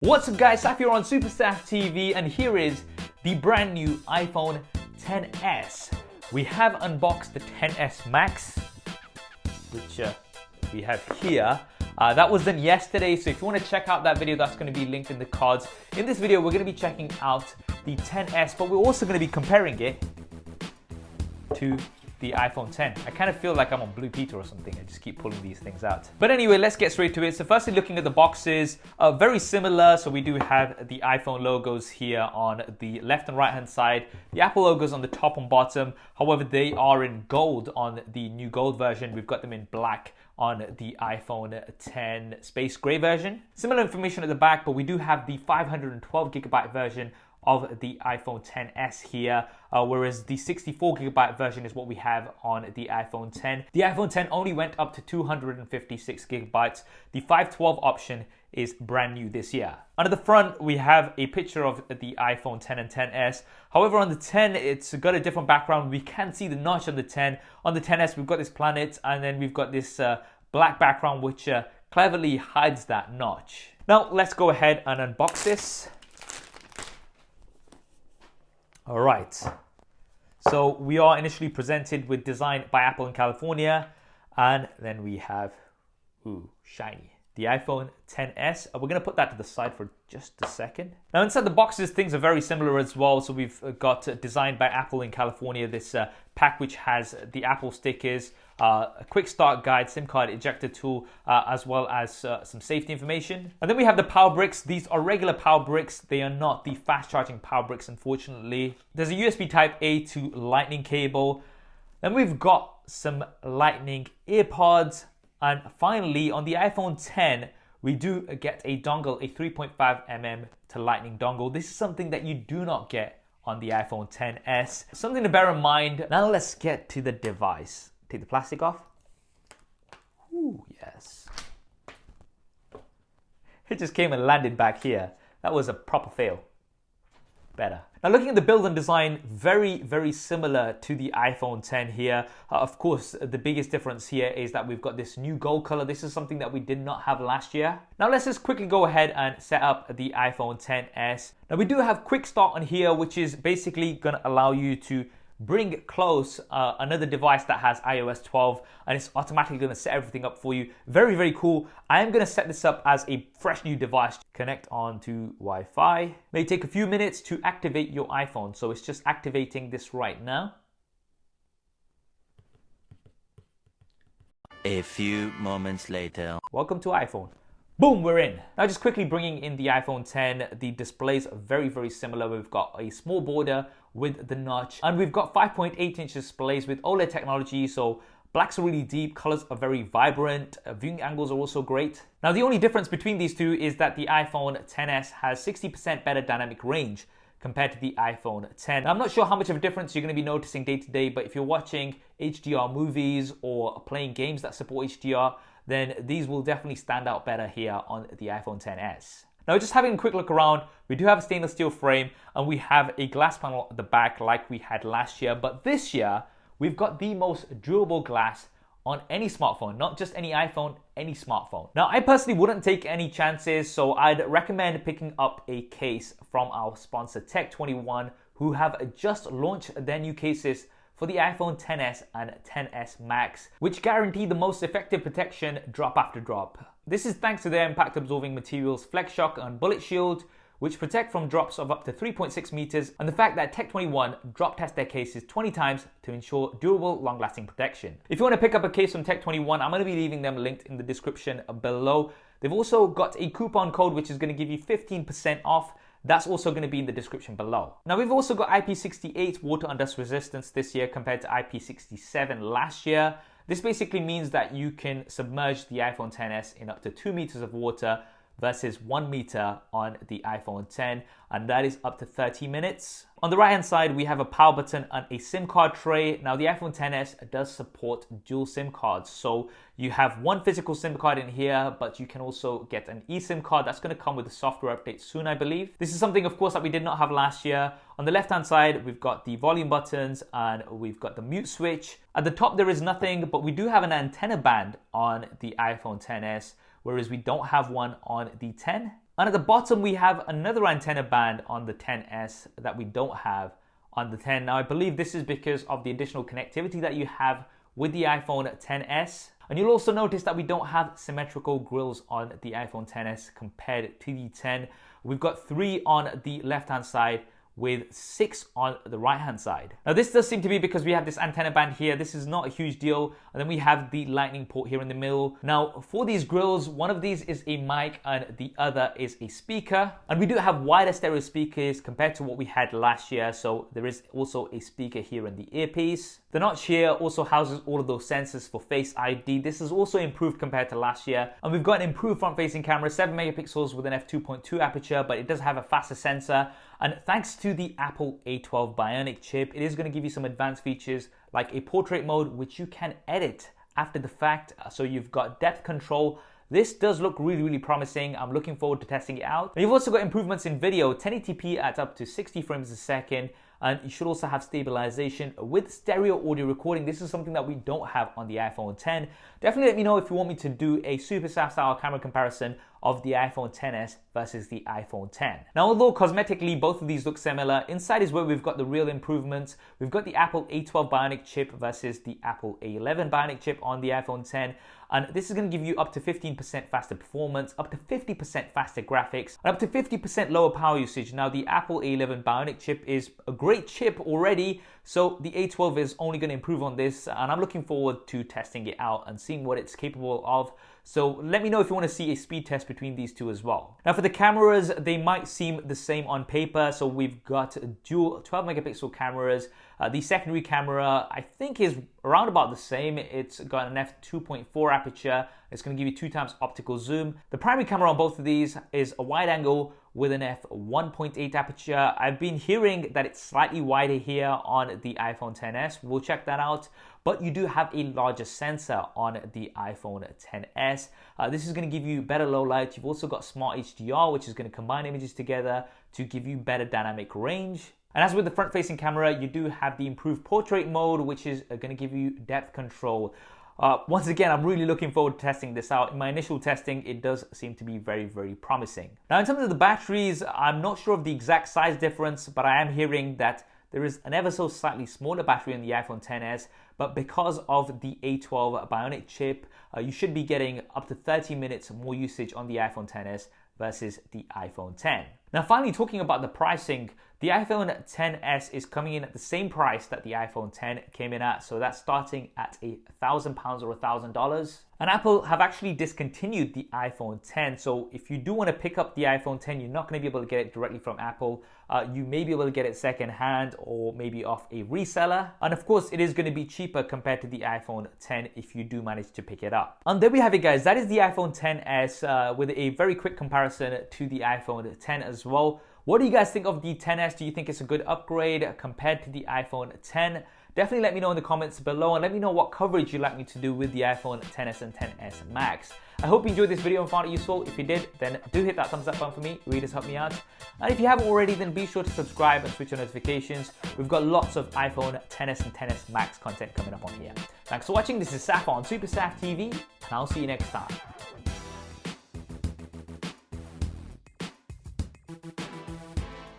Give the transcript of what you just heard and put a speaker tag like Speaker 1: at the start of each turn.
Speaker 1: What's up guys, Saf here on SuperSaf TV, and here is the brand new iPhone XS. We have unboxed the XS Max, which we have here. That was done yesterday, so if you want to check out that video, that's going to be linked in the cards. In this video, we're going to be checking out the XS, but we're also going to be comparing it to the iPhone X. I kind of feel like I'm on Blue Peter or something. I just keep pulling these things out. But anyway, let's get straight to it. So firstly, looking at the boxes, very similar. So we do have the iPhone logos here on the left and right hand side. The Apple logos on the top and bottom. However, they are in gold on the new gold version. We've got them in black on the iPhone X Space Gray version. Similar information at the back, but we do have the 512GB version of the iPhone XS here, whereas the 64GB version is what we have on the iPhone X. The iPhone X only went up to 256GB. The 512 option is brand new this year. Under the front, we have a picture of the iPhone X and XS. However, on the X, it's got a different background. We can see the notch on the X. On the XS, we've got this planet, and then we've got this black background, which cleverly hides that notch. Now, let's go ahead and unbox this. All right, so we are initially presented with design by Apple in California, and then we have, shiny, the iPhone XS. We're gonna put that to the side for just a second. Now inside the boxes, things are very similar as well. So we've got designed by Apple in California, this pack which has the Apple stickers, a quick start guide, SIM card ejector tool, as well as some safety information. And then we have the power bricks. These are regular power bricks. They are not the fast charging power bricks, unfortunately. There's a USB type A to lightning cable. Then we've got some lightning earpods. And finally, on the iPhone X, we do get a dongle, a 3.5mm to lightning dongle. This is something that you do not get on the iPhone XS. Something to bear in mind. Now let's get to the device. Take the plastic off. Ooh, yes. It just came and landed back here. That was a proper fail. Better. Now looking at the build and design, very, very similar to the iPhone X here. Of course, the biggest difference here is that we've got this new gold color. This is something that we did not have last year. Now let's just quickly go ahead and set up the iPhone XS. Now we do have quick start on here, which is basically going to allow you to bring close another device that has iOS 12, and it's automatically going to set everything up for you. Very, very cool. I am going to set this up as a fresh new device. Connect on to Wi-Fi. May take a few minutes to activate your iPhone, so it's just activating this right now.
Speaker 2: A few moments later.
Speaker 1: Welcome to iPhone. Boom, we're in. Now just quickly bringing in the iPhone X, the displays are very, very similar. We've got a small border with the notch, and we've got 5.8-inch displays with OLED technology, so blacks are really deep, colors are very vibrant, viewing angles are also great. Now the only difference between these two is that the iPhone XS has 60% better dynamic range compared to the iPhone X. Now, I'm not sure how much of a difference you're going to be noticing day to day, but if you're watching HDR movies or playing games that support HDR, then these will definitely stand out better here on the iPhone XS. Now, just having a quick look around, we do have a stainless steel frame and we have a glass panel at the back like we had last year, but this year we've got the most durable glass on any smartphone, not just any iPhone, any smartphone. Now, I personally wouldn't take any chances, so I'd recommend picking up a case from our sponsor Tech21, who have just launched their new cases for the iPhone XS and XS Max, which guarantee the most effective protection drop after drop. This is thanks to their impact absorbing materials Flex Shock and Bullet Shield, which protect from drops of up to 3.6 meters, and the fact that Tech21 drop test their cases 20 times to ensure durable, long-lasting protection. If you want to pick up a case from Tech21, I'm going to be leaving them linked in the description below. They've also got a coupon code which is going to give you 15% off. That's also going to be in the description below. Now we've also got IP68 Water Dust Resistance this year compared to IP67 last year. This basically means that you can submerge the iPhone XS in up to 2 meters of water versus 1 meter on the iPhone X, and that is up to 30 minutes. On the right hand side, we have a power button and a SIM card tray. Now the iPhone XS does support dual SIM cards, so you have one physical SIM card in here, but you can also get an eSIM card. That's going to come with a software update soon, I believe. This is something, of course, that we did not have last year. On the left hand side, we've got the volume buttons and we've got the mute switch. At the top, there is nothing, but we do have an antenna band on the iPhone XS, whereas we don't have one on the X. And at the bottom, we have another antenna band on the XS that we don't have on the 10. Now, I believe this is because of the additional connectivity that you have with the iPhone XS. And you'll also notice that we don't have symmetrical grills on the iPhone XS compared to the 10. We've got 3 on the left-hand side with 6 on the right-hand side. Now this does seem to be because we have this antenna band here. This is not a huge deal. And then we have the lightning port here in the middle. Now for these grills, one of these is a mic and the other is a speaker. And we do have wider stereo speakers compared to what we had last year. So there is also a speaker here in the earpiece. The notch here also houses all of those sensors for Face ID. This is also improved compared to last year. And we've got an improved front-facing camera, 7 megapixels with an f2.2 aperture, but it does have a faster sensor. And thanks to the Apple A12 Bionic Chip, it is going to give you some advanced features like a portrait mode, which you can edit after the fact. So you've got depth control. This does look really, really promising. I'm looking forward to testing it out. And you've also got improvements in video, 1080p at up to 60 frames a second. And you should also have stabilization with stereo audio recording. This is something that we don't have on the iPhone 10. Definitely let me know if you want me to do a SuperSaf style camera comparison of the iPhone XS versus the iPhone 10. Now, although cosmetically both of these look similar, inside is where we've got the real improvements. We've got the Apple A12 Bionic Chip versus the Apple A11 Bionic Chip on the iPhone 10. And this is going to give you up to 15% faster performance, up to 50% faster graphics, and up to 50% lower power usage. Now, the Apple A11 Bionic Chip is a great chip already, so the A12 is only going to improve on this, and I'm looking forward to testing it out and seeing what it's capable of. So let me know if you want to see a speed test between these two as well. Now for the cameras, they might seem the same on paper. So we've got dual 12 megapixel cameras. The secondary camera, I think, is around about the same. It's got an f2.4 aperture. It's going to give you 2 times optical zoom. The primary camera on both of these is a wide angle with an f1.8 aperture. I've been hearing that it's slightly wider here on the iPhone XS. We'll check that out. But you do have a larger sensor on the iPhone XS. This is going to give you better low light. You've also got Smart HDR, which is going to combine images together to give you better dynamic range. And as with the front-facing camera, you do have the improved portrait mode, which is going to give you depth control. Once again, I'm really looking forward to testing this out. In my initial testing, it does seem to be very, very promising. Now, in terms of the batteries, I'm not sure of the exact size difference, but I am hearing that there is an ever so slightly smaller battery in the iPhone XS, but because of the A12 Bionic Chip, you should be getting up to 30 minutes more usage on the iPhone XS versus the iPhone 10. Now, finally, talking about the pricing, the iPhone XS is coming in at the same price that the iPhone 10 came in at, so that's starting at £1,000 or $1,000. And Apple have actually discontinued the iPhone 10, so if you do want to pick up the iPhone 10, you're not going to be able to get it directly from Apple. You may be able to get it second hand or maybe off a reseller. And of course, it is going to be cheaper compared to the iPhone 10 if you do manage to pick it up. And there we have it, guys. That is the iPhone XS with a very quick comparison to the iPhone 10 as well. What do you guys think of the XS? Do you think it's a good upgrade compared to the iPhone 10? Definitely let me know in the comments below and let me know what coverage you'd like me to do with the iPhone XS and XS Max. I hope you enjoyed this video and found it useful. If you did, then do hit that thumbs up button for me. It really does help me out. And if you haven't already, then be sure to subscribe and switch on notifications. We've got lots of iPhone XS and XS Max content coming up on here. Thanks for watching. This is Saf on SuperSaf TV, and I'll see you next time.